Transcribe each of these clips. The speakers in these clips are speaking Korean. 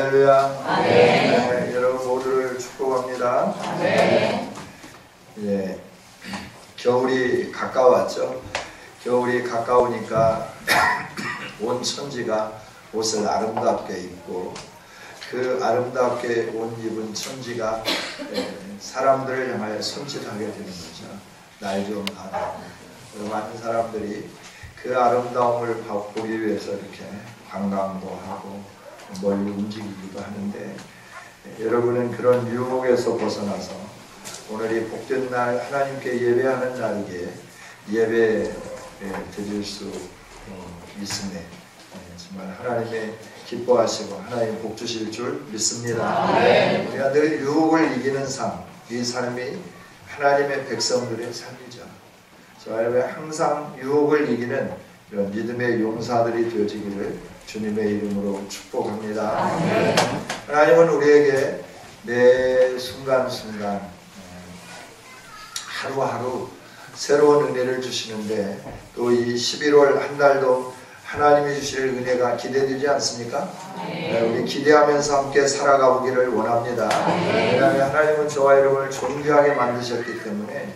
할렐루야. 네, 여러분 모두를 축복합니다. 예, 겨울이 가까웠죠. 겨울이 가까우니까 온 천지가 옷을 아름답게 입고, 그 아름답게 옷 입은 천지가 사람들을 향하여 손짓하게 되는 거죠. 날 좀 봐라. 많은 사람들이 그 아름다움을 보기 위해서 이렇게 관광도 하고 멀리 움직이기도 하는데, 여러분은 그런 유혹에서 벗어나서 오늘이 복된 날, 하나님께 예배하는 날이기에 예배 드릴 수 있음에 정말 하나님의 기뻐하시고 하나님 복 주실 줄 믿습니다. 우리가 늘 유혹을 이기는 삶, 이 삶이 하나님의 백성들의 삶이죠. 저희가 항상 유혹을 이기는 이런 믿음의 용사들이 되어지기를 주님의 이름으로 축복합니다. 하나님은 우리에게 매 순간순간 하루하루 새로운 은혜를 주시는데, 또 이 11월 한 달도 하나님이 주실 은혜가 기대되지 않습니까? 우리 기대하면서 함께 살아가 보기를 원합니다. 왜냐하면 하나님은 저와 여러분을 존귀하게 만드셨기 때문에,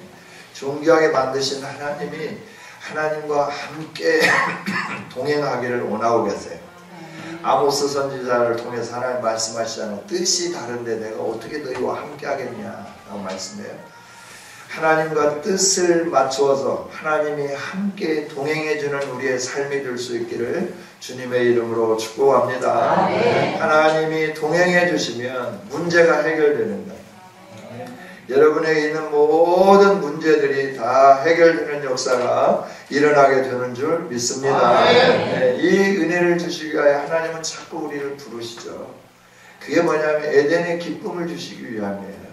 존귀하게 만드신 하나님이 하나님과 함께 동행하기를 원하고 계세요. 아모스 선지자를 통해서 하나님 말씀하시잖아요. 뜻이 다른데 내가 어떻게 너희와 함께 하겠냐 라고 말씀해요. 하나님과 뜻을 맞추어서 하나님이 함께 동행해주는 우리의 삶이 될 수 있기를 주님의 이름으로 축복합니다. 하나님이 동행해 주시면 문제가 해결되는 거예요. 여러분에게 있는 모든 문제들이 다 해결되는 역사가 일어나게 되는 줄 믿습니다. 이 은혜를 주시기 위하여 하나님은 자꾸 우리를 부르시죠. 그게 뭐냐면 에덴의 기쁨을 주시기 위함이에요.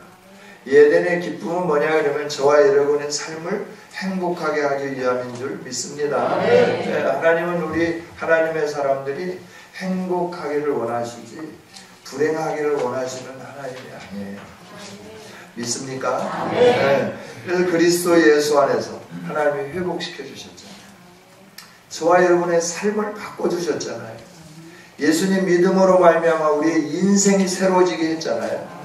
이 에덴의 기쁨은 뭐냐 그러면 저와 여러분의 삶을 행복하게 하기 위함인 줄 믿습니다. 하나님은 우리 하나님의 사람들이 행복하기를 원하시지 불행하기를 원하시는 하나님이 아니에요. 믿습니까? 그래서 그리스도 예수 안에서 하나님이 회복시켜 주셨잖아요. 저와 여러분의 삶을 바꿔주셨잖아요. 예수님 믿음으로 말미암아 우리의 인생이 새로워지게 했잖아요.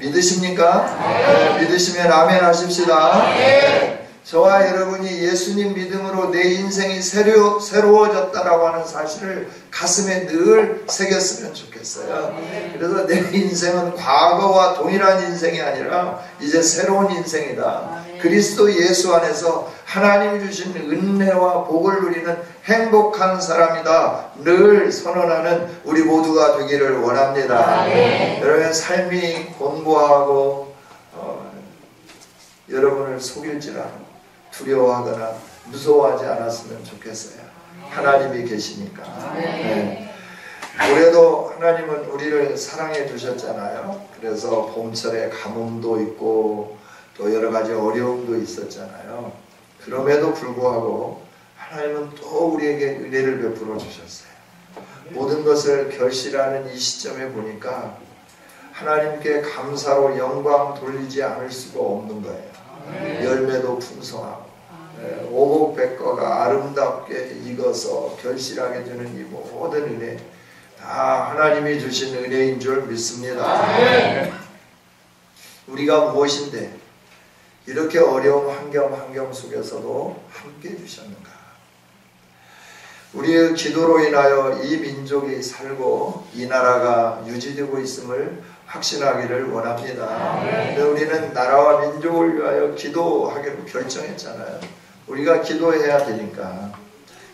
믿으십니까? 믿으시면 아멘 하십시다. 저와 여러분이 예수님 믿음으로 내 인생이 새로워졌다라고 하는 사실을 가슴에 늘 새겼으면 좋겠어요. 그래서 내 인생은 과거와 동일한 인생이 아니라 이제 새로운 인생이다. 그리스도 예수 안에서 하나님이 주신 은혜와 복을 누리는 행복한 사람이다. 늘 선언하는 우리 모두가 되기를 원합니다. 여러분의 삶이 공고하고 여러분을 속일지라도 두려워하거나 무서워하지 않았으면 좋겠어요. 하나님이 계시니까. 올해도 하나님은 우리를 사랑해 주셨잖아요. 그래서 봄철에 가뭄도 있고 또 여러 가지 어려움도 있었잖아요. 그럼에도 불구하고 하나님은 또 우리에게 은혜를 베풀어 주셨어요. 모든 것을 결실하는 이 시점에 보니까 하나님께 감사로 영광 돌리지 않을 수가 없는 거예요. 열매도 풍성하고 오곡백과가 아름답게 익어서 결실하게 되는 이 모든 은혜 다 하나님이 주신 은혜인 줄 믿습니다. 우리가 무엇인데 이렇게 어려운 환경 속에서도 함께 해주셨는가? 우리의 기도로 인하여 이 민족이 살고 이 나라가 유지되고 있음을 확신하기를 원합니다. 우리는 나라와 민족을 위하여 기도하기로 결정했잖아요. 우리가 기도해야 되니까.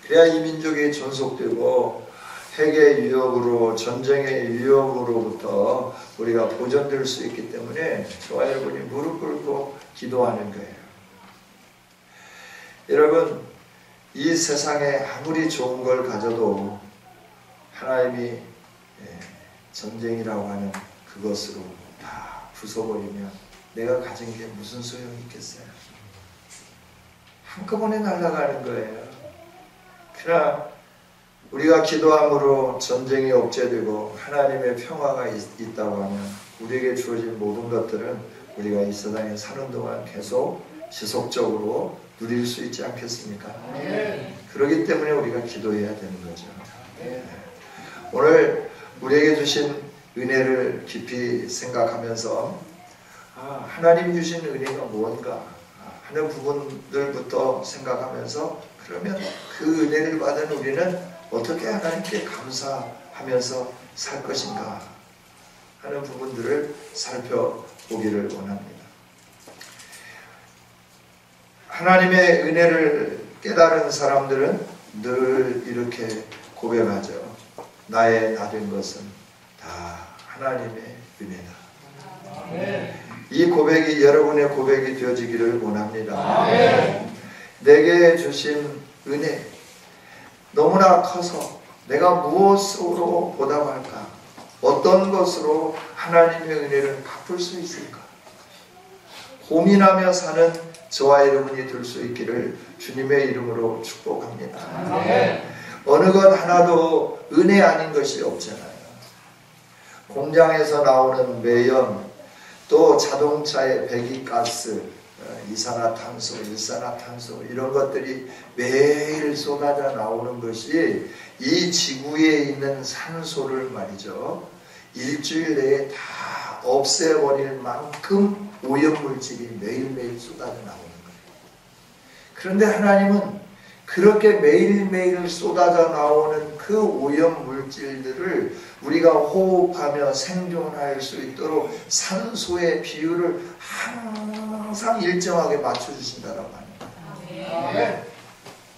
그래야 이 민족이 존속되고 핵의 위협으로, 전쟁의 위협으로부터 우리가 보존될 수 있기 때문에 저와 여러분이 무릎 꿇고 기도하는 거예요. 여러분, 이 세상에 아무리 좋은 걸 가져도 하나님이 전쟁이라고 하는 그것으로 다 부숴버리면 내가 가진 게 무슨 소용이 있겠어요? 한꺼번에 날아가는 거예요. 그러나 우리가 기도함으로 전쟁이 억제되고 하나님의 평화가 있다고 하면 우리에게 주어진 모든 것들은 우리가 이 세상에 사는 동안 계속 지속적으로 누릴 수 있지 않겠습니까? 그렇기 때문에 우리가 기도해야 되는 거죠. 오늘 우리에게 주신 은혜를 깊이 생각하면서 하나님 주신 은혜가 뭔가 하는 부분들부터 생각하면서 그러면 그 은혜를 받은 우리는 어떻게 하나님께 감사하면서 살 것인가 하는 부분들을 살펴보기를 원합니다. 하나님의 은혜를 깨달은 사람들은 늘 이렇게 고백하죠. 나의 낮은 것은 다 하나님의 은혜다. 이 고백이 여러분의 고백이 되어지기를 원합니다. 내게 주신 은혜 너무나 커서 내가 무엇으로 보답할까? 어떤 것으로 하나님의 은혜를 갚을 수 있을까? 고민하며 사는 저와 여러분이 될 수 있기를 주님의 이름으로 축복합니다. 어느 것 하나도 은혜 아닌 것이 없잖아요. 공장에서 나오는 매연, 또 자동차의 배기가스, 이산화탄소, 일산화탄소 이런 것들이 매일 쏟아져 나오는 것이 이 지구에 있는 산소를 말이죠. 일주일 내에 다 없애버릴 만큼 오염물질이 매일매일 쏟아져 나오는 거예요. 그런데 하나님은 그렇게 매일매일 쏟아져 나오는 그 오염물질들을 우리가 호흡하며 생존할 수 있도록 산소의 비율을 항상 일정하게 맞춰주신다라고 합니다.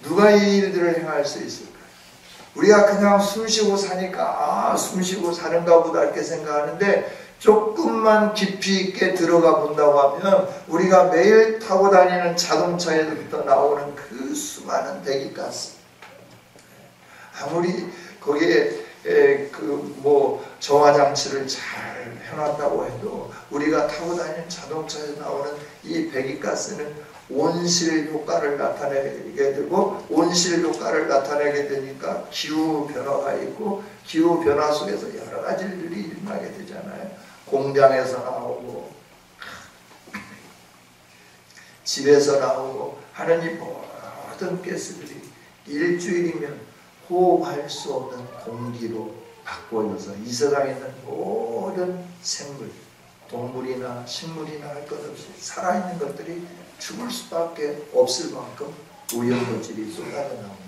누가 이 일들을 행할 수 있을까요? 우리가 그냥 숨쉬고 사니까 숨쉬고 사는가 보다 이렇게 생각하는데 조금만 깊이 있게 들어가 본다고 하면 우리가 매일 타고 다니는 자동차에서부터 나오는 그 수많은 배기가스, 아무리 거기에 정화장치를 잘 해놨다고 해도 우리가 타고 다니는 자동차에서 나오는 이 배기가스는 온실 효과를 나타내게 되고, 온실 효과를 나타내게 되니까 기후 변화가 있고, 기후 변화 속에서 여러 가지 일들이 일어나게 되잖아요. 공장에서 나오고 집에서 나오고 하는 이 모든 가스들이 일주일이면 호흡할 수 없는 공기로 바꿔져서 이 세상에 있는 모든 생물, 동물이나 식물이나 할 것 없이 살아있는 것들이 죽을 수밖에 없을 만큼 오염물질이 쏟아져 나옵니다.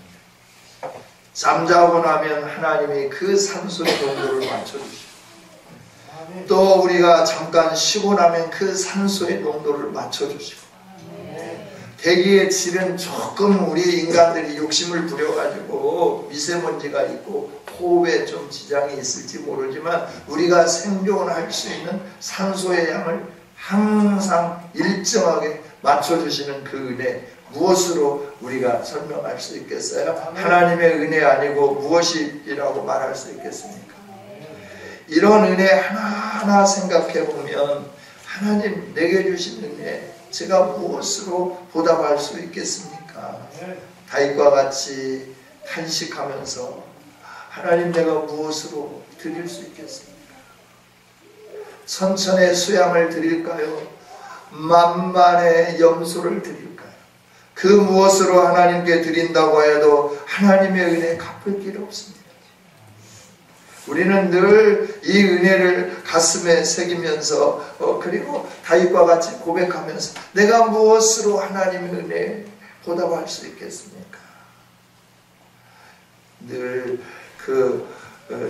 잠자고 나면 하나님이 그 산소의 농도를 맞춰주시고, 또 우리가 잠깐 쉬고 나면 그 산소의 농도를 맞춰주시고, 대기의 질은 조금 우리 인간들이 욕심을 부려가지고 미세먼지가 있고 호흡에 좀 지장이 있을지 모르지만 우리가 생존할 수 있는 산소의 양을 항상 일정하게 맞춰주시는 그 은혜, 무엇으로 우리가 설명할 수 있겠어요? 하나님의 은혜 아니고 무엇이라고 말할 수 있겠습니까? 이런 은혜 하나하나 생각해 보면 하나님 내게 주신 은혜 제가 무엇으로 보답할 수 있겠습니까? 다윗과 같이 탄식하면서 하나님 내가 무엇으로 드릴 수 있겠습니까? 천천의 수양을 드릴까요? 만만의 염소를 드릴까요? 그 무엇으로 하나님께 드린다고 해도 하나님의 은혜 갚을 길 없습니다. 우리는 늘 이 은혜를 가슴에 새기면서 그리고 다윗과 같이 고백하면서 내가 무엇으로 하나님의 은혜에 보답할 수 있겠습니까? 늘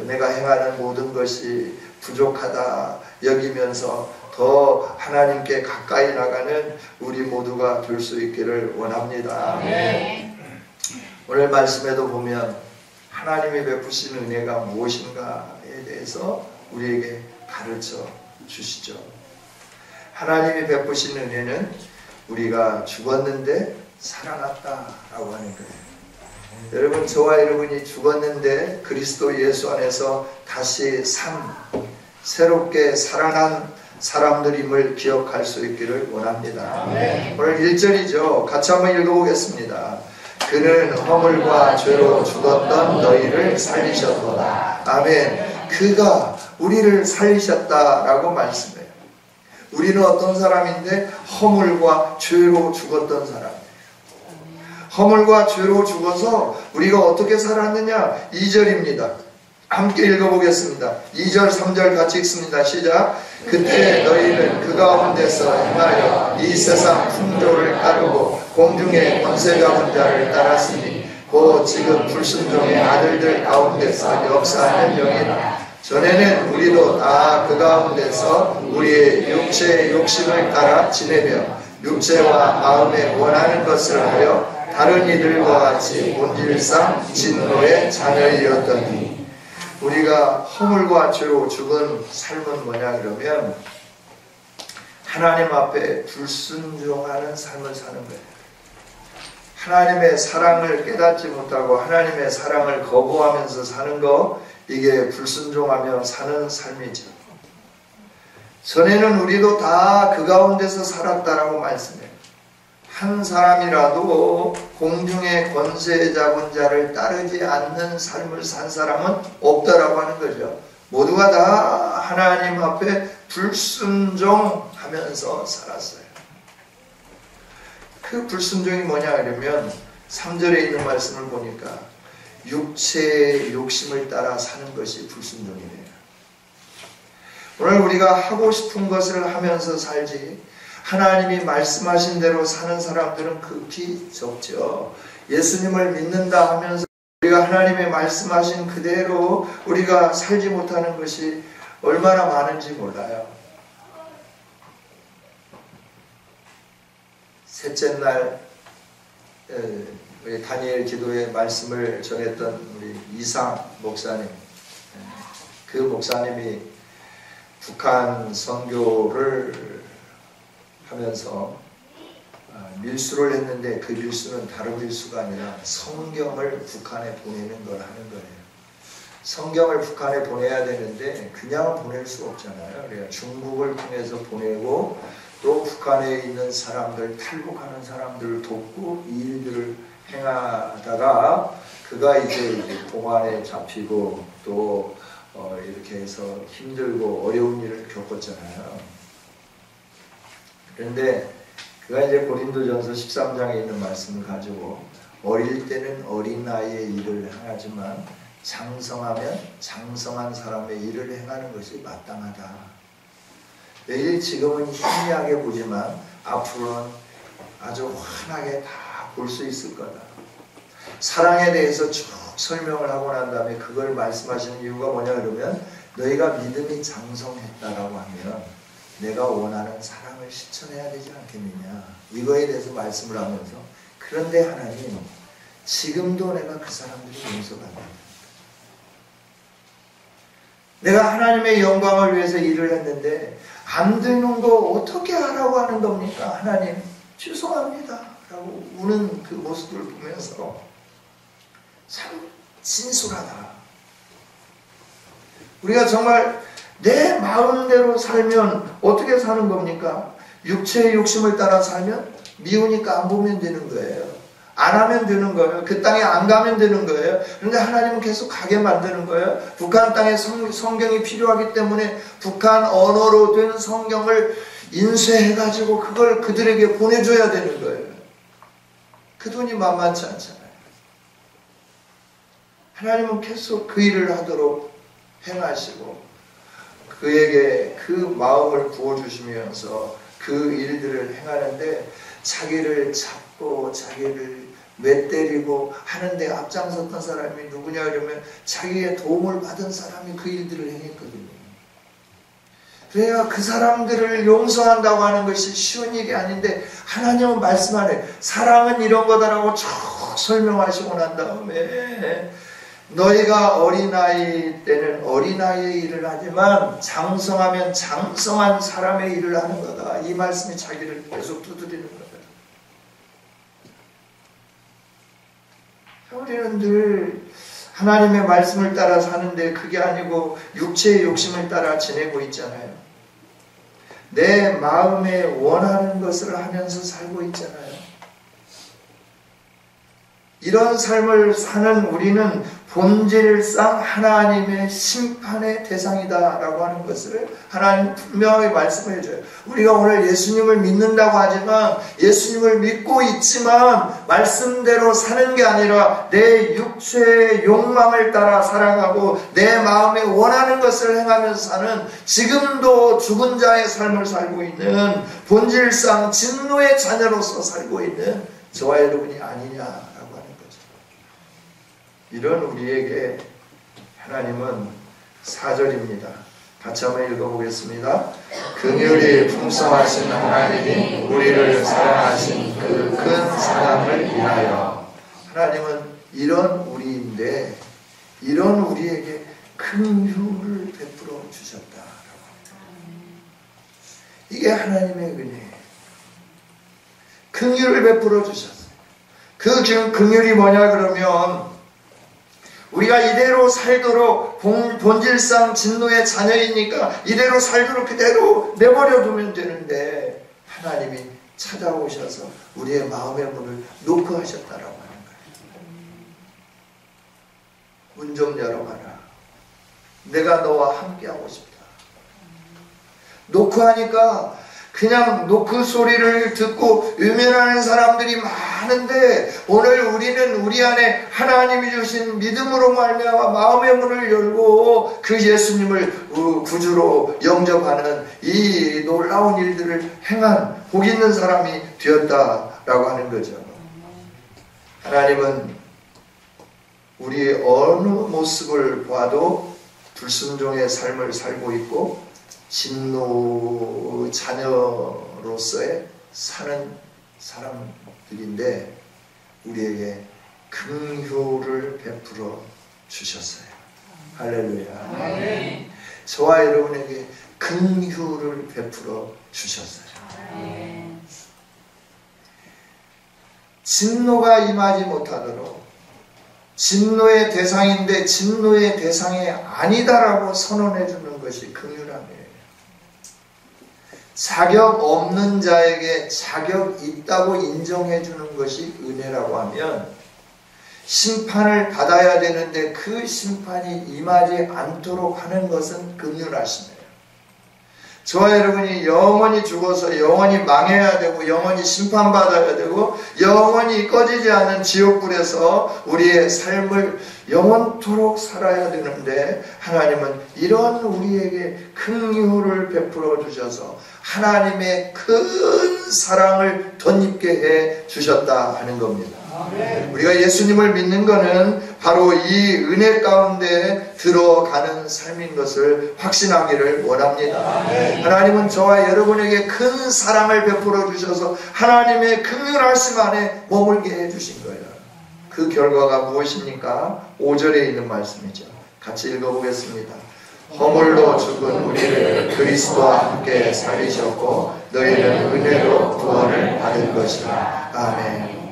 내가 행하는 모든 것이 부족하다 여기면서 더 하나님께 가까이 나가는 우리 모두가 될 수 있기를 원합니다. 오늘 말씀에도 보면 하나님이 베푸신 은혜가 무엇인가에 대해서 우리에게 가르쳐 주시죠. 하나님이 베푸신 은혜는 우리가 죽었는데 살아났다라고 하는 거예요. 여러분, 저와 여러분이 죽었는데 그리스도 예수 안에서 다시 새롭게 살아난 사람들임을 기억할 수 있기를 원합니다. 오늘 1절이죠. 같이 한번 읽어보겠습니다. 그는 허물과 죄로 죽었던 너희를 살리셨도다. 아멘. 그가 우리를 살리셨다라고 말씀해요. 우리는 어떤 사람인데 허물과 죄로 죽었던 사람이에요. 허물과 죄로 죽어서 우리가 어떻게 살았느냐? 2절입니다. 함께 읽어보겠습니다. 2절 3절 같이 읽습니다. 시작. 그때 너희는 그 가운데서 행하여 이 세상 풍조를 따르고 공중의 권세 잡은 자를 따랐으니 곧 지금 불순종의 아들들 가운데서 역사하는 영이라. 전에는 우리도 다 그 가운데서 우리의 육체의 욕심을 따라 지내며 육체와 마음에 원하는 것을 하여 다른 이들과 같이 본질상 진노의 자녀이었더니. 우리가 허물과 죄로 죽은 삶은 뭐냐 그러면 하나님 앞에 불순종하는 삶을 사는 거예요. 하나님의 사랑을 깨닫지 못하고 하나님의 사랑을 거부하면서 사는 거, 이게 불순종하며 사는 삶이죠. 전에는 우리도 다 그 가운데서 살았다라고 말씀해요. 한 사람이라도 공중의 권세 잡은 자를 따르지 않는 삶을 산 사람은 없다라고 하는 거죠. 모두가 다 하나님 앞에 불순종하면서 살았어요. 그 불순종이 뭐냐 하려면 3절에 있는 말씀을 보니까 육체의 욕심을 따라 사는 것이 불순종이래요. 오늘 우리가 하고 싶은 것을 하면서 살지 하나님이 말씀하신 대로 사는 사람들은 극히 적죠. 예수님을 믿는다 하면서 우리가 하나님의 말씀하신 그대로 우리가 살지 못하는 것이 얼마나 많은지 몰라요. 셋째 날 우리 다니엘 기도의 말씀을 전했던 우리 이상 목사님, 그 목사님이 북한 선교를 하면서 밀수를 했는데 그 밀수는 다른 밀수가 아니라 성경을 북한에 보내는 걸 하는 거예요. 성경을 북한에 보내야 되는데 그냥 보낼 수 없잖아요. 그래서 중국을 통해서 보내고 또 북한에 있는 사람들, 탈북하는 사람들을 돕고 이 일들을 행하다가 그가 이제 공안에 잡히고 또 이렇게 해서 힘들고 어려운 일을 겪었잖아요. 그런데 그가 이제 고린도전서 13장에 있는 말씀을 가지고 어릴 때는 어린 나이에 일을 행하지만 장성하면 장성한 사람의 일을 행하는 것이 마땅하다. 매일 지금은 희미하게 보지만 앞으로는 아주 환하게 다 볼 수 있을 거다. 사랑에 대해서 쭉 설명을 하고 난 다음에 그걸 말씀하시는 이유가 뭐냐 그러면 너희가 믿음이 장성했다라고 하면 내가 원하는 사랑을 실천해야 되지 않겠느냐, 이거에 대해서 말씀을 하면서 그런데 하나님 지금도 내가 그 사람들이 용서가 안 된다. 내가 하나님의 영광을 위해서 일을 했는데 안 되는 거 어떻게 하라고 하는 겁니까? 하나님 죄송합니다 라고 우는 그 모습을 보면서 참 진솔하다. 우리가 정말 내 마음대로 살면 어떻게 사는 겁니까? 육체의 욕심을 따라 살면 미우니까 안 보면 되는 거예요. 안 하면 되는 거예요. 그 땅에 안 가면 되는 거예요. 그런데 하나님은 계속 가게 만드는 거예요. 북한 땅에 성경이 필요하기 때문에 북한 언어로 된 성경을 인쇄해가지고 그걸 그들에게 보내줘야 되는 거예요. 그 돈이 만만치 않잖아요. 하나님은 계속 그 일을 하도록 행하시고 그에게 그 마음을 부어주시면서 그 일들을 행하는데 자기를 잡고 자기를 맷때리고 하는데 앞장섰던 사람이 누구냐 그러면 자기의 도움을 받은 사람이 그 일들을 행했거든요. 그래야 그 사람들을 용서한다고 하는 것이 쉬운 일이 아닌데 하나님은 말씀하네. 사랑은 이런 거다라고 쭉 설명하시고 난 다음에 너희가 어린아이 때는 어린아이의 일을 하지만 장성하면 장성한 사람의 일을 하는 거다. 이 말씀이 자기를 계속 두드리는 거다. 우리는 늘 하나님의 말씀을 따라 사는데 그게 아니고 육체의 욕심을 따라 지내고 있잖아요. 내 마음에 원하는 것을 하면서 살고 있잖아요. 이런 삶을 사는 우리는 본질상 하나님의 심판의 대상이다라고 하는 것을 하나님 분명하게 말씀해 줘요. 우리가 오늘 예수님을 믿는다고 하지만 예수님을 믿고 있지만 말씀대로 사는 게 아니라 내 육체의 욕망을 따라 살아가고 내 마음에 원하는 것을 행하면서 사는, 지금도 죽은 자의 삶을 살고 있는, 본질상 진노의 자녀로서 살고 있는 저와 여러분이 아니냐, 이런 우리에게 하나님은 4절입니다. 같이 한번 읽어보겠습니다. 긍휼이 풍성하신 하나님이 우리를 사랑하신 그 큰 사랑을 인하여. 하나님은 이런 우리인데 이런 우리에게 긍휼을 베풀어 주셨다라고 합니다. 이게 하나님의 은혜예요. 긍휼을 베풀어 주셨어요. 그 긍휼이 뭐냐 그러면 우리가 이대로 살도록 본질상 진노의 자녀이니까 이대로 살도록 그대로 내버려 두면 되는데 하나님이 찾아오셔서 우리의 마음의 문을 놓고 하셨다라고 하는 거예요. 문 좀 열어봐라. 내가 너와 함께하고 싶다. 놓고 하니까 그냥 노크 소리를 듣고 외면하는 사람들이 많은데 오늘 우리는 우리 안에 하나님이 주신 믿음으로 말미암아 마음의 문을 열고 그 예수님을 구주로 영접하는 이 놀라운 일들을 행한 복 있는 사람이 되었다라고 하는 거죠. 하나님은 우리의 어느 모습을 봐도 불순종의 삶을 살고 있고 진노 자녀로서의 사는 사람들인데 우리에게 긍휼을 베풀어 주셨어요. 할렐루야. 네. 저와 여러분에게 긍휼을 베풀어 주셨어요. 네. 진노가 임하지 못하도록, 진노의 대상인데 진노의 대상이 아니다라고 선언해 주는 것이 긍휼함이에요. 자격 없는 자에게 자격 있다고 인정해 주는 것이 은혜라고 하면 심판을 받아야 되는데 그 심판이 임하지 않도록 하는 것은 긍휼하심이에요. 저와 여러분이 영원히 죽어서 영원히 망해야 되고 영원히 심판받아야 되고 영원히 꺼지지 않는 지옥불에서 우리의 삶을 영원토록 살아야 되는데 하나님은 이런 우리에게 긍휼을 베풀어 주셔서 하나님의 큰 사랑을 덧입게 해 주셨다 하는 겁니다. 우리가 예수님을 믿는 것은 바로 이 은혜 가운데 들어가는 삶인 것을 확신하기를 원합니다. 하나님은 저와 여러분에게 큰 사랑을 베풀어 주셔서 하나님의 긍휼하심 안에 머물게 해주신 거예요. 그 결과가 무엇입니까? 5절에 있는 말씀이죠. 같이 읽어보겠습니다. 허물로 죽은 우리를 그리스도와 함께 살리셨고 너희는 은혜로 구원을 받을 것이다. 아멘.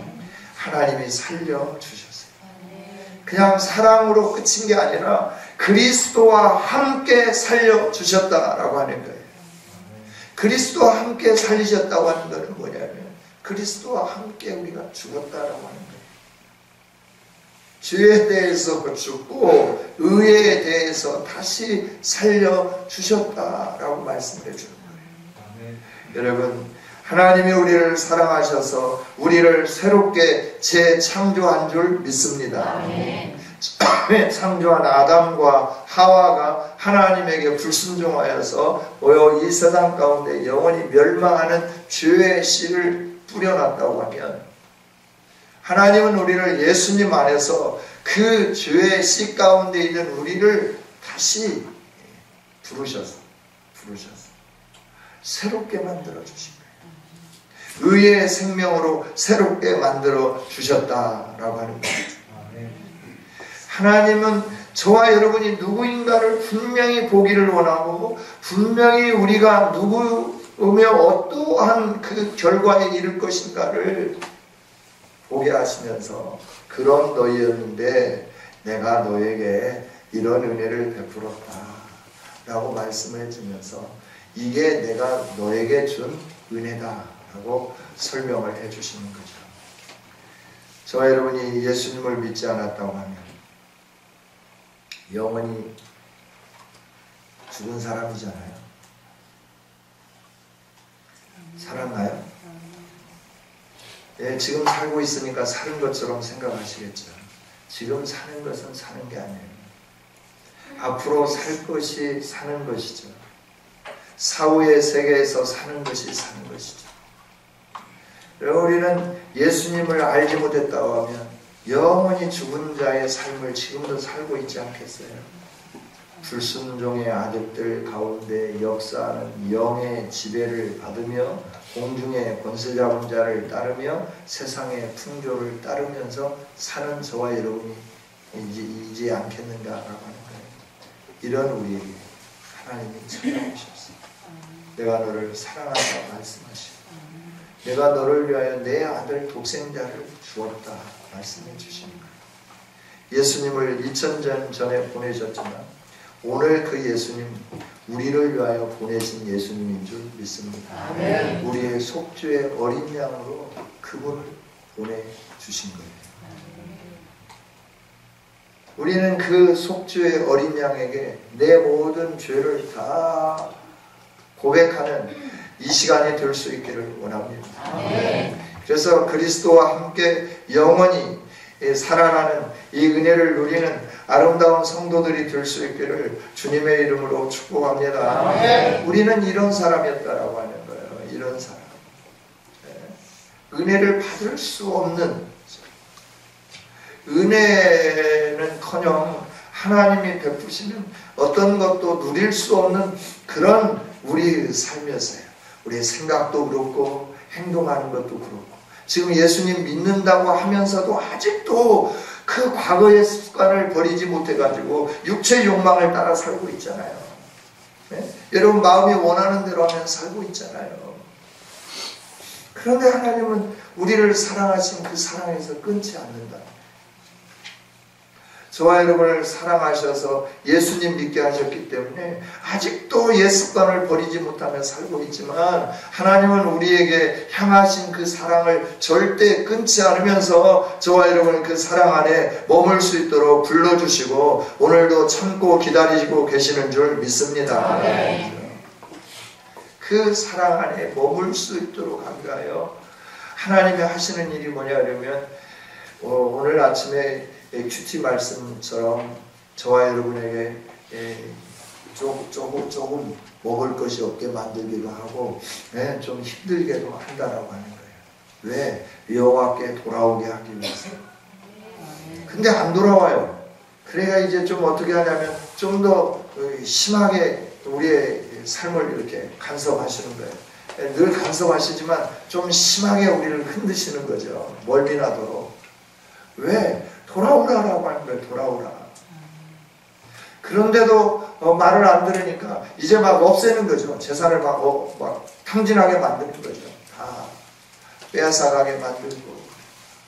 하나님이 살려주셨어요. 그냥 사랑으로 끝인 게 아니라 그리스도와 함께 살려주셨다라고 하는 거예요. 그리스도와 함께 살리셨다고 하는 것은 뭐냐면 그리스도와 함께 우리가 죽었다라고 하는 거예요. 죄에 대해서 죽고 의에 대해서 다시 살려주셨다라고 말씀해 주는 거예요. 여러분, 하나님이 우리를 사랑하셔서 우리를 새롭게 재창조한 줄 믿습니다. 처음에 창조한 아담과 하와가 하나님에게 불순종하여서 이 세상 가운데 영원히 멸망하는 죄의 씨를 뿌려놨다고 하면 하나님은 우리를 예수님 안에서 그 죄의 씨 가운데 있는 우리를 다시 부르셔서 새롭게 만들어 주신 거예요. 의의 생명으로 새롭게 만들어 주셨다라고 하는 거죠. 하나님은 저와 여러분이 누구인가를 분명히 보기를 원하고 분명히 우리가 누구며 어떠한 그 결과에 이를 것인가를 보게 하시면서 그런 너희였는데 내가 너에게 이런 은혜를 베풀었다 라고 말씀해 주면서 이게 내가 너에게 준 은혜다 라고 설명을 해 주시는 거죠. 저와 여러분이 예수님을 믿지 않았다고 하면 영원히 죽은 사람이잖아요. 살았나요? 예, 지금 살고 있으니까 사는 것처럼 생각하시겠죠. 지금 사는 것은 사는 게 아니에요. 앞으로 살 것이 사는 것이죠. 사후의 세계에서 사는 것이 사는 것이죠. 우리는 예수님을 알지 못했다고 하면 영원히 죽은 자의 삶을 지금도 살고 있지 않겠어요? 불순종의 아들들 가운데 역사하는 영의 지배를 받으며 공중의 권세 잡은 자를 따르며 세상의 풍조를 따르면서 사는 저와 여러분이 이지 않겠는가라고 하는 거예요. 이런 우리에게 하나님이 찾아오셨어요. 내가 너를 사랑한다 말씀하시고 내가 너를 위하여 내 아들 독생자를 주었다 말씀해 주시는 거예요. 예수님을 2000년 전에 보내셨지만 오늘 그 예수님 우리를 위하여 보내신 예수님인 줄 믿습니다. 아멘. 우리의 속죄의 어린 양으로 그분을 보내주신 거예요. 우리는 그 속죄의 어린 양에게 내 모든 죄를 다 고백하는 이 시간이 될 수 있기를 원합니다. 아멘. 그래서 그리스도와 함께 영원히 살아나는 이 은혜를 누리는 아름다운 성도들이 될 수 있기를 주님의 이름으로 축복합니다. 아멘. 우리는 이런 사람이었다라고 하는 거예요. 이런 사람. 은혜를 받을 수 없는, 은혜는커녕 하나님이 베푸시는 어떤 것도 누릴 수 없는 그런 우리 삶이었어요. 우리의 생각도 그렇고 행동하는 것도 그렇고 지금 예수님 믿는다고 하면서도 아직도 그 과거의 습관을 버리지 못해가지고 육체의 욕망을 따라 살고 있잖아요. 네? 여러분 마음이 원하는 대로 하면 살고 있잖아요. 그런데 하나님은 우리를 사랑하신 그 사랑에서 끊지 않는다. 저와 여러분을 사랑하셔서 예수님 믿게 하셨기 때문에 아직도 옛 습관을 버리지 못하며 살고 있지만 하나님은 우리에게 향하신 그 사랑을 절대 끊지 않으면서 저와 여러분은 그 사랑 안에 머물 수 있도록 불러주시고 오늘도 참고 기다리시고 계시는 줄 믿습니다. 그 사랑 안에 머물 수 있도록 하기 위하여 하나님이 하시는 일이 뭐냐 그러면 오늘 아침에 큐티 말씀처럼 저와 여러분에게 조금 먹을 것이 없게 만들기도 하고 좀 힘들게도 한다라고 하는 거예요. 왜? 여호와께 돌아오게 하기 위해서. 근데 안 돌아와요. 그러니까 이제 좀 어떻게 하냐면 좀 더 심하게 우리의 삶을 이렇게 간섭하시는 거예요. 늘 간섭하시지만 좀 심하게 우리를 흔드시는 거죠. 멀미나도록. 왜? 돌아오라라고 하는 거예요. 돌아오라. 그런데도 말을 안 들으니까 이제 막 없애는 거죠. 재산을 막 탕진하게 만드는 거죠. 다 빼앗아가게 만들고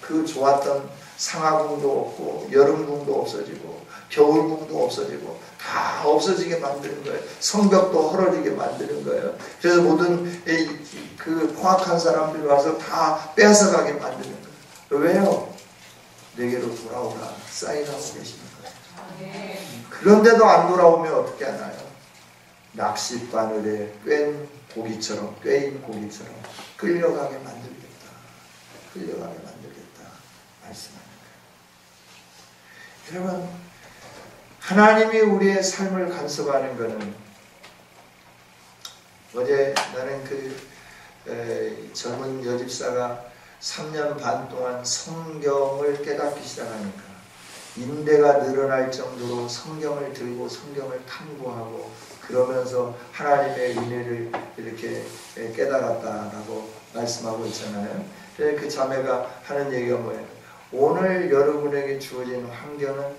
그 좋았던 상하궁도 없고 여름궁도 없어지고 겨울궁도 없어지고 다 없어지게 만드는 거예요. 성벽도 헐어지게 만드는 거예요. 그래서 모든 그 포악한 사람들이 와서 다 빼앗아가게 만드는 거예요. 왜요? 내게로 돌아오라 사인하고 계시는 거예요. 그런데도 안 돌아오면 어떻게 하나요? 낚싯바늘에 꿰인 고기처럼 끌려가게 만들겠다. 끌려가게 만들겠다. 말씀하는 거예요. 여러분, 하나님이 우리의 삶을 간섭하는 것은 어제 나는 그 젊은 여집사가 3년 반 동안 성경을 깨닫기 시작하니까 인대가 늘어날 정도로 성경을 들고 성경을 탐구하고 그러면서 하나님의 은혜를 이렇게 깨달았다라고 말씀하고 있잖아요. 그 자매가 하는 얘기가 뭐예요? 오늘 여러분에게 주어진 환경은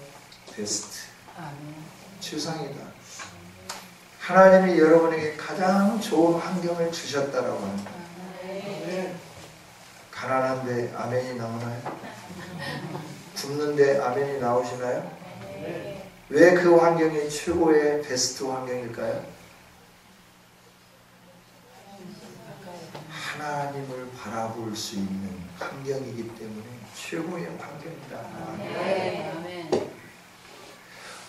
베스트. 최상이다. 하나님이 여러분에게 가장 좋은 환경을 주셨다라고 합니다. 가난한데 아멘이 나오나요? 굶는데 아멘이 나오시나요? 왜 그 환경이 최고의 베스트 환경일까요? 하나님을 바라볼 수 있는 환경이기 때문에 최고의 환경이다.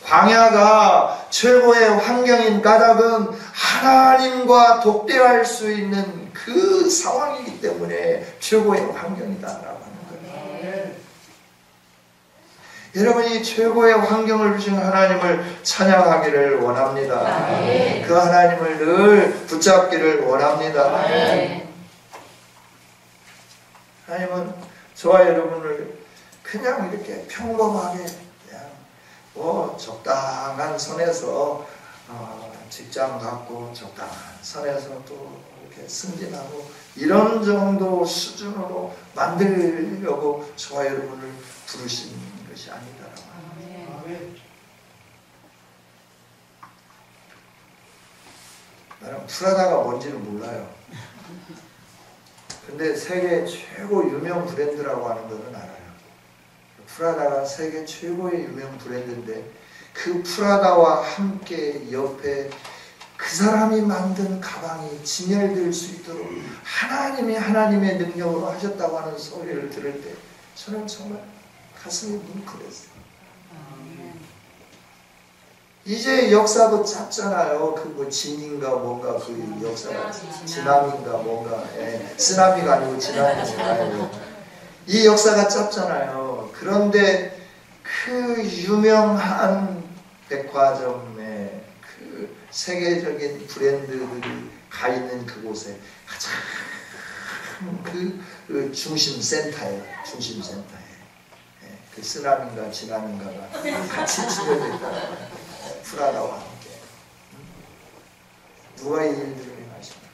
광야가 최고의 환경인 까닭은 하나님과 독대할 수 있는 그 상황이기 때문에 최고의 환경이다라고 하는 거예요. 여러분이 최고의 환경을 주신 하나님을 찬양하기를 원합니다. 그 하나님을 늘 붙잡기를 원합니다. 하나님은 저와 여러분을 그냥 이렇게 평범하게 그냥 적당한 선에서 직장 갖고 적당한 선에서 또 이렇게 승진하고 이런 정도 수준으로 만들려고 저와 여러분을 부르신 것이 아니다라고 합니다. 나는 프라다가 뭔지는 몰라요. 근데 세계 최고 유명 브랜드라고 하는 것은 알아요. 프라다가 세계 최고의 유명 브랜드인데 그 프라다와 함께 옆에 그 사람이 만든 가방이 진열될 수 있도록 하나님이 하나님의 능력으로 하셨다고 하는 소리를 들을 때 저는 정말 가슴이 뭉클했어요. 이제 역사도 짧잖아요. 그 뭐 진인가 뭔가 그 역사가 지남인가 뭔가 쓰나미가 아니고 지남이잖아요. 이 역사가 짧잖아요. 그런데 그 유명한 백화점에 그 세계적인 브랜드들이 가 있는 그곳에 가장 그 중심센터에 그 쓰나미인가 지남인가가 같이 진열되어 있다. 프라다와 함께 누가 이 일들을 행하십니까?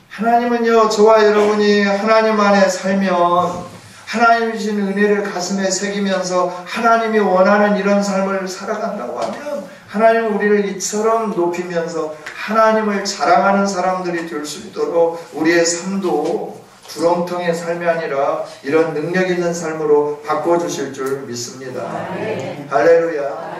하나님은요, 저와 여러분이 하나님 안에 살면 하나님이 주신 은혜를 가슴에 새기면서 하나님이 원하는 이런 삶을 살아간다고 하면 하나님은 우리를 이처럼 높이면서 하나님을 자랑하는 사람들이 될 수 있도록 우리의 삶도 구렁텅이의 삶이 아니라 이런 능력 있는 삶으로 바꿔주실 줄 믿습니다. 할렐루야.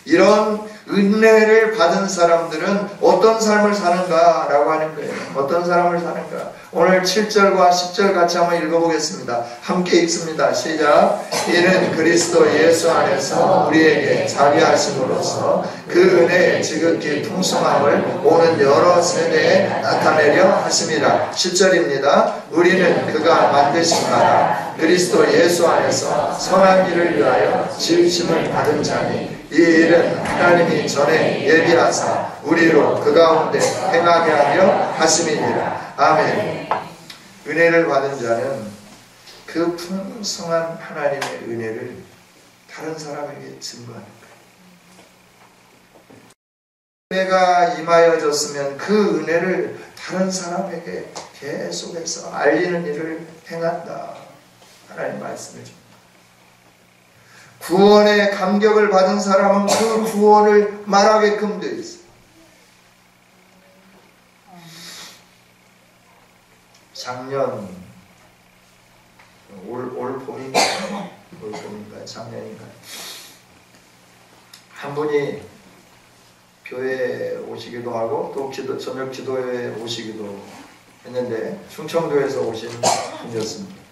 이런 은혜를 받은 사람들은 어떤 삶을 사는가 라고 하는 거예요. 어떤 삶을 사는가. 오늘 7절과 10절 같이 한번 읽어보겠습니다. 함께 읽습니다. 시작. 이는 그리스도 예수 안에서 우리에게 자비하심으로써 그 은혜의 지극히 풍성함을 오는 여러 세대에 나타내려 하심이라. 10절입니다. 우리는 그가 만드신 나라 그리스도 예수 안에서 선한 일을 위하여 지으심을 받은 자니 이 일은 하나님이 전에 예비하사 우리로 그 가운데 행하게 하려 하심이니라. 아멘. 은혜를 받은 자는 그 풍성한 하나님의 은혜를 다른 사람에게 증거하는 거예요. 은혜가 임하여졌으면 그 은혜를 다른 사람에게 계속해서 알리는 일을 행한다. 하나님 말씀해 줍니다. 구원의 감격을 받은 사람은 그 구원을 말하게끔 되어 있어요. 작년 올 봄인가 작년인가 한 분이 교회에 오시기도 하고 또 저녁 기도회에 오시기도 했는데 충청도에서 오신 분이었습니다.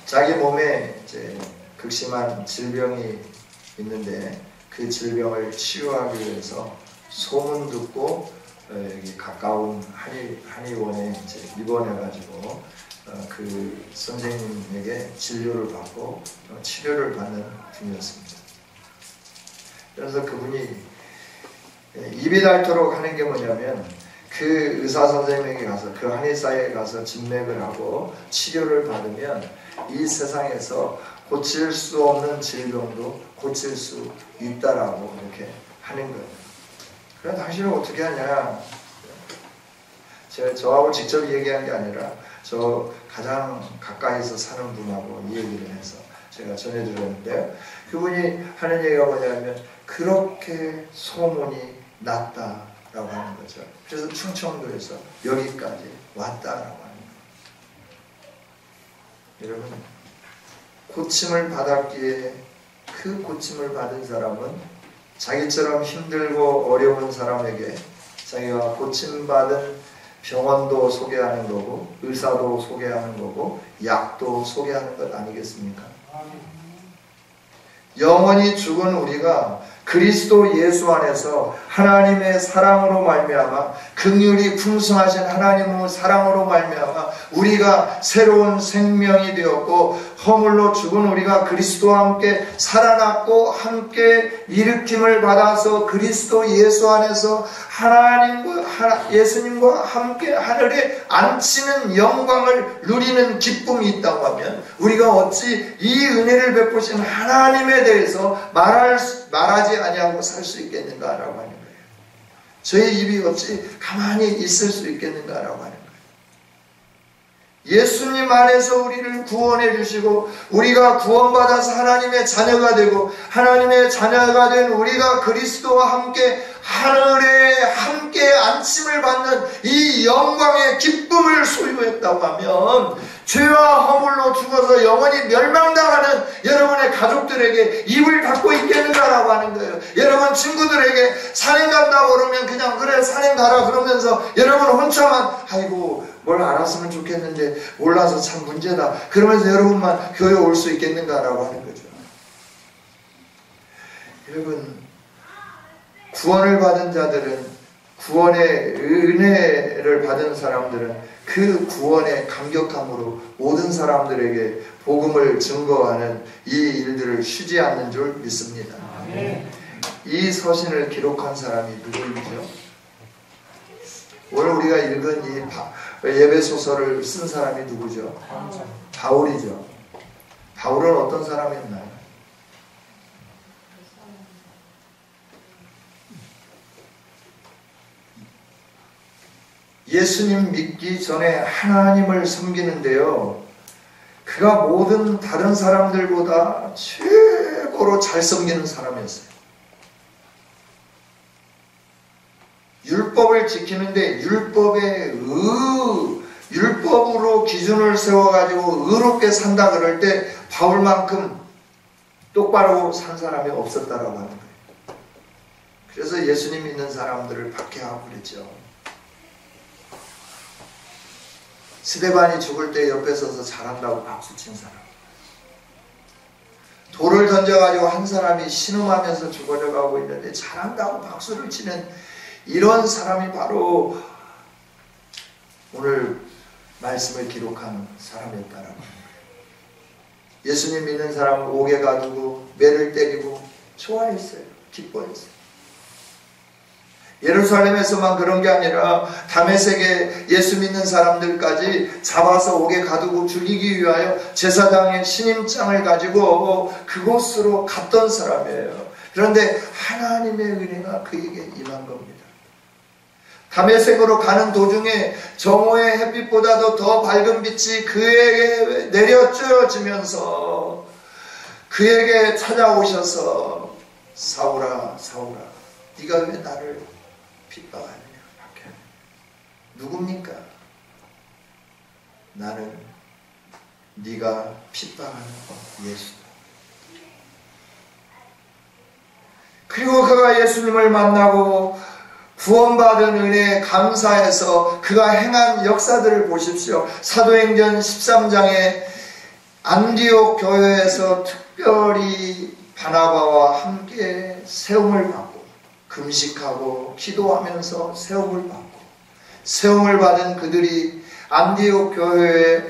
자기 몸에 이제 극심한 질병이 있는데 그 질병을 치유하기 위해서 소문 듣고 여기 가까운 한의원에 이제 입원해가지고 그 선생님에게 진료를 받고 치료를 받는 중이었습니다. 그래서 그분이 입이 닳도록 하는 게 뭐냐면 그 의사 선생님에게 가서 그 한의사에 가서 진맥을 하고 치료를 받으면 이 세상에서 고칠 수 없는 질병도 고칠 수 있다라고 이렇게 하는 거예요. 그럼 당신은 어떻게 하냐? 제가 저하고 직접 얘기한 게 아니라 저 가장 가까이서 사는 분하고 이 얘기를 해서 제가 전해드렸는데요. 그분이 하는 얘기가 뭐냐면 그렇게 소문이 났다라고 하는 거죠. 그래서 충청도에서 여기까지 왔다라고 하는 거예요. 여러분, 고침을 받았기에 그 고침을 받은 사람은 자기처럼 힘들고 어려운 사람에게 자기가 고침받은 병원도 소개하는 거고, 의사도 소개하는 거고, 약도 소개하는 것 아니겠습니까? 영원히 죽은 우리가 그리스도 예수 안에서 하나님의 사랑으로 말미암아, 긍휼이 풍성하신 하나님의 사랑으로 말미암아 우리가 새로운 생명이 되었고, 허물로 죽은 우리가 그리스도와 함께 살아났고 함께 일으킴을 받아서 그리스도 예수 안에서 예수님과 함께 하늘에 앉히는 영광을 누리는 기쁨이 있다고 하면, 우리가 어찌 이 은혜를 베푸신 하나님에 대해서 말하지 아니하고 살 수 있겠는가라고 하는 거예요. 저희 입이 어찌 가만히 있을 수 있겠는가라고 하는 거예요. 예수님 안에서 우리를 구원해 주시고, 우리가 구원받아서 하나님의 자녀가 되고, 하나님의 자녀가 된 우리가 그리스도와 함께 하늘에 함께 안침을 받는 이 영광의 기쁨을 소유했다고 하면, 죄와 허물로 죽어서 영원히 멸망당하는 여러분의 가족들에게 입을 닫고 있겠는가라고 하는 거예요. 여러분 친구들에게 산행 간다고 그러면 그냥 그래 산행 가라 그러면서 여러분 혼자만 아이고 뭘 알았으면 좋겠는데 몰라서 참 문제다 그러면서 여러분만 교회 올 수 있겠는가라고 하는 거죠. 여러분, 구원을 받은 자들은, 구원의 은혜를 받은 사람들은 그 구원의 감격함으로 모든 사람들에게 복음을 증거하는 이 일들을 쉬지 않는 줄 믿습니다. 이 서신을 기록한 사람이 누구이죠? 오늘 우리가 읽은 이 예배소설을 쓴 사람이 누구죠? 바울이죠. 바울은 어떤 사람이었나요? 예수님 믿기 전에 하나님을 섬기는데요, 그가 모든 다른 사람들보다 최고로 잘 섬기는 사람이었어요. 율법을 지키는데 율법으로 기준을 세워가지고 의롭게 산다 그럴 때 바울만큼 똑바로 산 사람이 없었다라고 하는 거예요. 그래서 예수님 믿는 사람들을 박해하고 그랬죠. 스데반이 죽을 때 옆에 서서 잘한다고 박수친 사람, 돌을 던져가지고 한 사람이 신음하면서 죽어져 가고 있는데 잘한다고 박수를 치는 이런 사람이 바로 오늘 말씀을 기록한 사람이었다라고 합니다. 예수님 믿는 사람은 옥에 가두고 매를 때리고 좋아했어요. 기뻐했어요. 예루살렘에서만 그런 게 아니라 다메섹에 예수 믿는 사람들까지 잡아서 옥에 가두고 죽이기 위하여 제사장의 신임장을 가지고 그곳으로 갔던 사람이에요. 그런데 하나님의 은혜가 그에게 임한 겁니다. 다메섹으로 가는 도중에 정오의 햇빛보다도 더 밝은 빛이 그에게 내려쬐어지면서 그에게 찾아오셔서 사울아 사울아 네가 왜 나를 핍박하느냐. 누굽니까? 나는 네가 핍박하는 예수다. 그리고 그가 예수님을 만나고 구원받은 은혜에 감사해서 그가 행한 역사들을 보십시오. 사도행전 13장에 안디옥 교회에서 특별히 바나바와 함께 세움을 받고 금식하고 기도하면서 세움을 받고, 세움을 받은 그들이 안디옥 교회에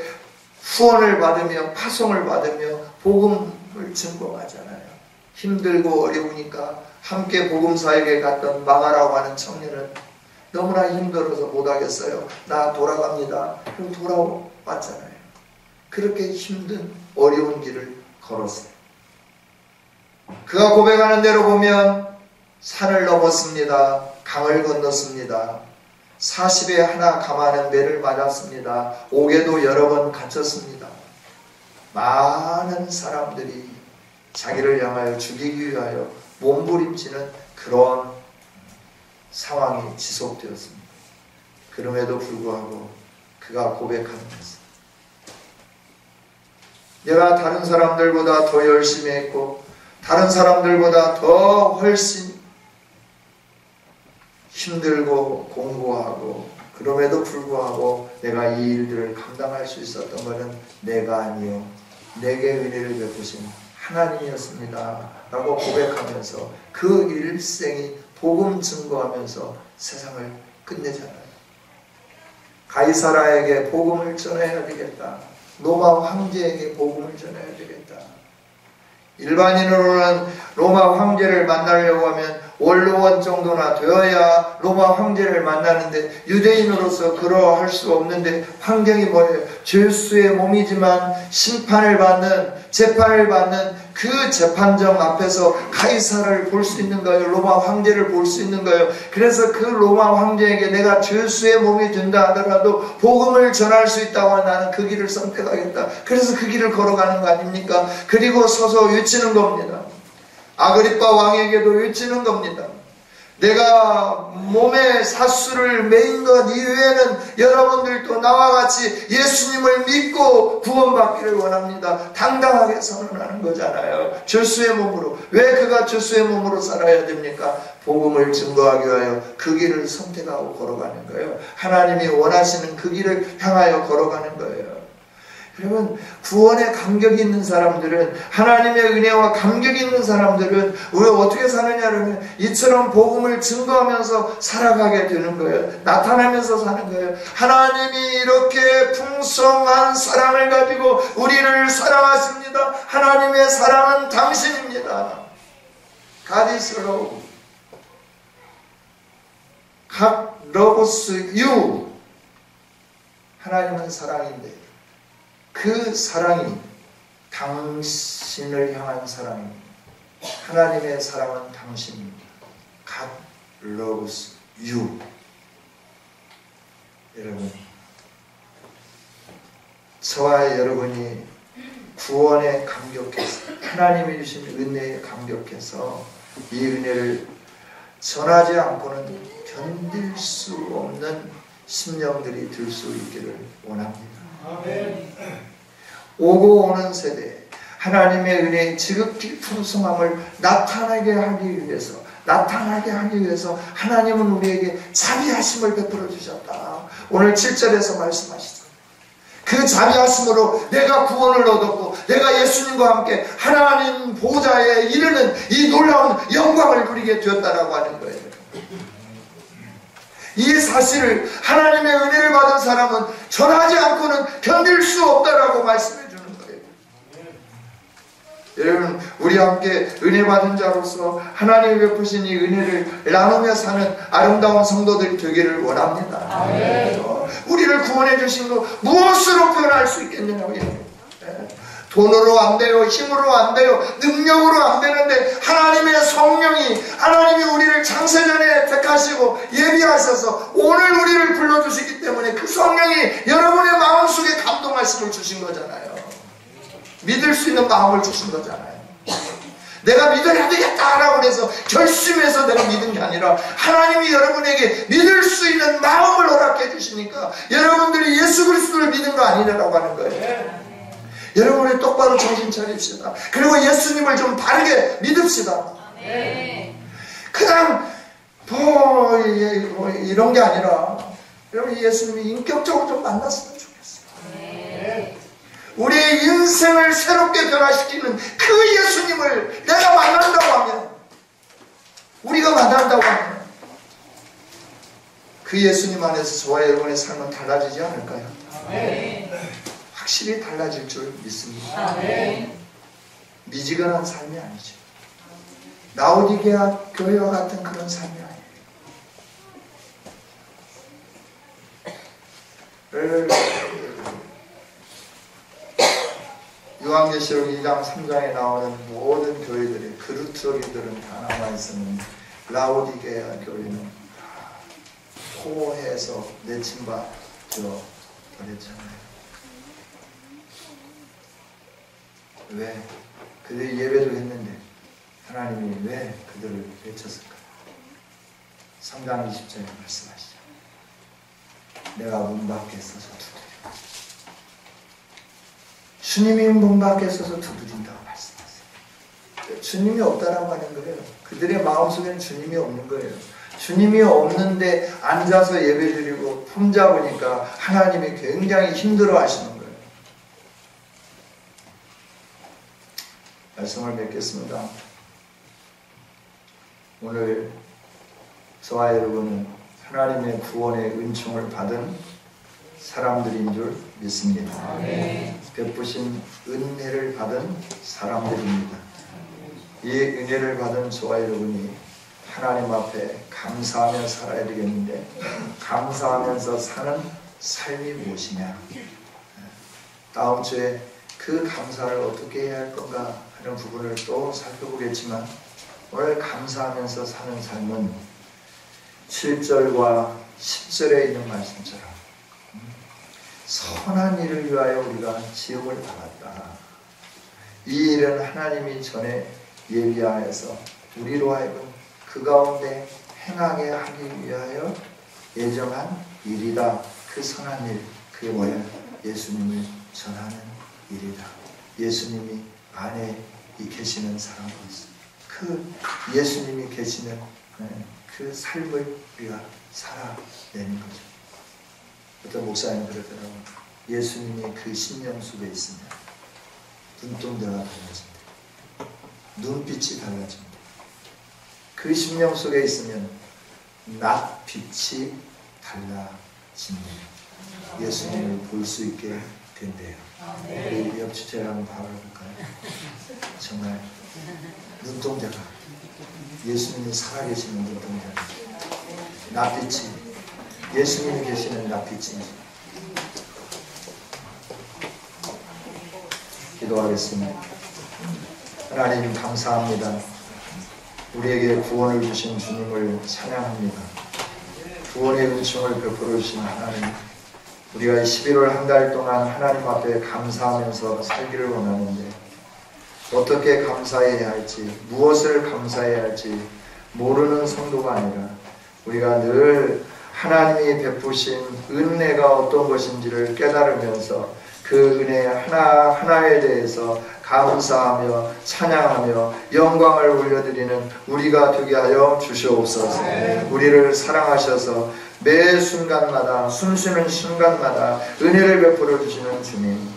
후원을 받으며 파송을 받으며 복음을 증거하잖아요. 힘들고 어려우니까 함께 복음사에게 갔던 마가라고 하는 청년은 너무나 힘들어서 못하겠어요. 나 돌아갑니다. 그럼 돌아왔잖아요. 그렇게 힘든 어려운 길을 걸었어요. 그가 고백하는 대로 보면 산을 넘었습니다. 강을 건넜습니다. 40에 하나 감하는 매를 맞았습니다. 옥에도 여러 번 갇혔습니다. 많은 사람들이 자기를 향하여 죽이기 위하여 몸부림치는 그런 상황이 지속되었습니다. 그럼에도 불구하고 그가 고백하는 것은 내가 다른 사람들보다 더 열심히 했고 다른 사람들보다 더 훨씬 힘들고 공부하고 그럼에도 불구하고 내가 이 일들을 감당할 수 있었던 것은 내가 아니요 내게 은혜를 베푸신 하나님이었습니다 라고 고백하면서 그 일생이 복음 증거하면서 세상을 끝내잖아요. 가이사라에게 복음을 전해야 되겠다. 로마 황제에게 복음을 전해야 되겠다. 일반인으로는 로마 황제를 만나려고 하면 원로원 정도나 되어야 로마 황제를 만나는데 유대인으로서 그러할 수 없는데 환경이 뭐예요? 죄수의 몸이지만 심판을 받는 재판을 받는 그 재판정 앞에서 가이사를 볼 수 있는 거예요. 로마 황제를 볼 수 있는 거예요. 그래서 그 로마 황제에게 내가 죄수의 몸이 된다 하더라도 복음을 전할 수 있다고 하면 나는 그 길을 선택하겠다. 그래서 그 길을 걸어가는 거 아닙니까? 그리고 서서 외치는 겁니다. 아그리빠 왕에게도 외치는 겁니다. 내가 몸에 사수를 매인 것 이외에는 여러분들도 나와 같이 예수님을 믿고 구원받기를 원합니다. 당당하게 선언하는 거잖아요. 죄수의 몸으로. 왜 그가 죄수의 몸으로 살아야 됩니까? 복음을 증거하기 위하여 그 길을 선택하고 걸어가는 거예요. 하나님이 원하시는 그 길을 향하여 걸어가는 거예요. 여러분, 구원에 감격이 있는 사람들은, 하나님의 은혜와 감격이 있는 사람들은 왜 어떻게 사느냐면 이처럼 복음을 증거하면서 살아가게 되는 거예요. 나타나면서 사는 거예요. 하나님이 이렇게 풍성한 사랑을 가지고 우리를 사랑하십니다. 하나님의 사랑은 당신입니다. God is love. God loves you. 하나님은 사랑인데 그 사랑이 당신을 향한 사랑입니다. 하나님의 사랑은 당신입니다. God loves you. 여러분, 저와 여러분이 구원에 감격해서 하나님이 주신 은혜에 감격해서 이 은혜를 전하지 않고는 견딜 수 없는 심령들이 들 수 있기를 원합니다. 아멘. 오고 오는 세대에 하나님의 은혜의 지극히 풍성함을 나타나게 하기 위해서 하나님은 우리에게 자비하심을 베풀어 주셨다. 오늘 7절에서 말씀하시죠. 그 자비하심으로 내가 구원을 얻었고 내가 예수님과 함께 하나님 보좌에 이르는 이 놀라운 영광을 누리게 되었다라고 하는 거예요. 이 사실을 하나님의 은혜를 받은 사람은 전하지 않고는 견딜 수 없다라고 말씀해 주는 거예요. 여러분, 우리 함께 은혜 받은 자로서 하나님이 베푸신 이 은혜를 나누며 사는 아름다운 성도들이 되기를 원합니다. 아멘. 우리를 구원해 주신 거 무엇으로 표현할 수 있겠느냐고요. 돈으로 안 돼요. 힘으로 안 돼요. 능력으로 안 되는데 하나님의 성령이, 하나님이 우리를 창세전에 택하시고 예비하셔서 오늘 우리를 불러주시기 때문에 그 성령이 여러분의 마음속에 감동하심을 주신 거잖아요. 믿을 수 있는 마음을 주신 거잖아요. 내가 믿어야 되겠다라고 해서 결심해서 내가 믿은 게 아니라 하나님이 여러분에게 믿을 수 있는 마음을 허락해 주시니까 여러분들이 예수 그리스도를 믿은 거 아니라고 하는 거예요. 여러분이 똑바로 정신 차립시다. 그리고 예수님을 좀 바르게 믿읍시다. 그냥 뭐 이런 게 아니라 여러분 예수님이 인격적으로 좀 만났으면 좋겠어요. 우리의 인생을 새롭게 변화시키는 그 예수님을 내가 만난다고 하면, 우리가 만난다고 하면 그 예수님 안에서 저와 여러분의 삶은 달라지지 않을까요? 확실히 달라질 줄 믿습니다. 미지근한 삶이 아니죠. 라오디게아 교회와 같은 그런 삶이 아니에요. 요한계시록 2장 3장에 나오는 모든 교회들의 그루터기들은 다 남아있었는데 라오디게아 교회는 토해서 내침받아 버렸잖아요. 왜? 그들이 예배도 했는데 하나님이 왜 그들을 외쳤을까? 3장 20절에 말씀하시죠. 내가 문 밖에 서서 두드려. 주님이 문 밖에 서서 두드린다고 말씀하세요. 주님이 없다라고 하는 거예요. 그들의 마음속에는 주님이 없는 거예요. 주님이 없는데 앉아서 예배드리고 품잡으니까 하나님이 굉장히 힘들어 하시는 거예요. 말씀을 맺겠습니다. 오늘 저와 여러분은 하나님의 구원의 은총을 받은 사람들인 줄 믿습니다. 베푸신 은혜를 받은 사람들입니다. 이 은혜를 받은 저와 여러분이 하나님 앞에 감사하며 살아야 되겠는데, 감사하면서 사는 삶이 무엇이냐, 다음 주에 그 감사를 어떻게 해야 할 건가 하는 부분을 또 살펴보겠지만, 오늘 감사하면서 사는 삶은 7절과 10절에 있는 말씀처럼 선한 일을 위하여 우리가 지음을 받았다. 이 일은 하나님이 전에 예비하여서 우리로 하여금 그 가운데 행하게 하기 위하여 예정한 일이다. 그 선한 일, 그게 뭐야? 예수님을 전하는 일이다. 예수님이 안에 계시는 사람도 있습니다. 그 예수님이 계시는 그 삶을 우리가 살아내는 거죠. 어떤 목사님 그러더라고요. 예수님이 그 심령 속에 있으면 눈동자가 달라집니다. 눈빛이 달라집니다. 그 심령 속에 있으면 낮빛이 달라집니다. 예수님을 볼 수 있게 된대요. 우리 옆 주제를 한번 바라볼까요? 정말 눈동자가, 예수님이 살아계시는 눈동자가, 낮빛이, 예수님이 계시는 낮빛이. 기도하겠습니다. 하나님 감사합니다. 우리에게 구원을 주신 주님을 찬양합니다. 구원의 은총을 베풀어 주신 하나님, 우리가 11월 한 달 동안 하나님 앞에 감사하면서 살기를 원하는데 어떻게 감사해야 할지, 무엇을 감사해야 할지 모르는 성도가 아니라 우리가 늘 하나님이 베푸신 은혜가 어떤 것인지를 깨달으면서 그 은혜 하나하나에 대해서 감사하며 찬양하며 영광을 올려드리는 우리가 되게 하여 주시옵소서. 우리를 사랑하셔서 매 순간마다, 숨쉬는 순간마다 은혜를 베풀어 주시는 주님,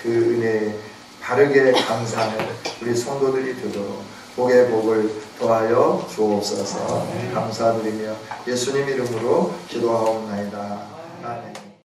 그 은혜에 바르게 감사하는 우리 성도들이 되도록 복의 복을 더하여 주옵소서. 감사드리며 예수님 이름으로 기도하옵나이다. 아멘.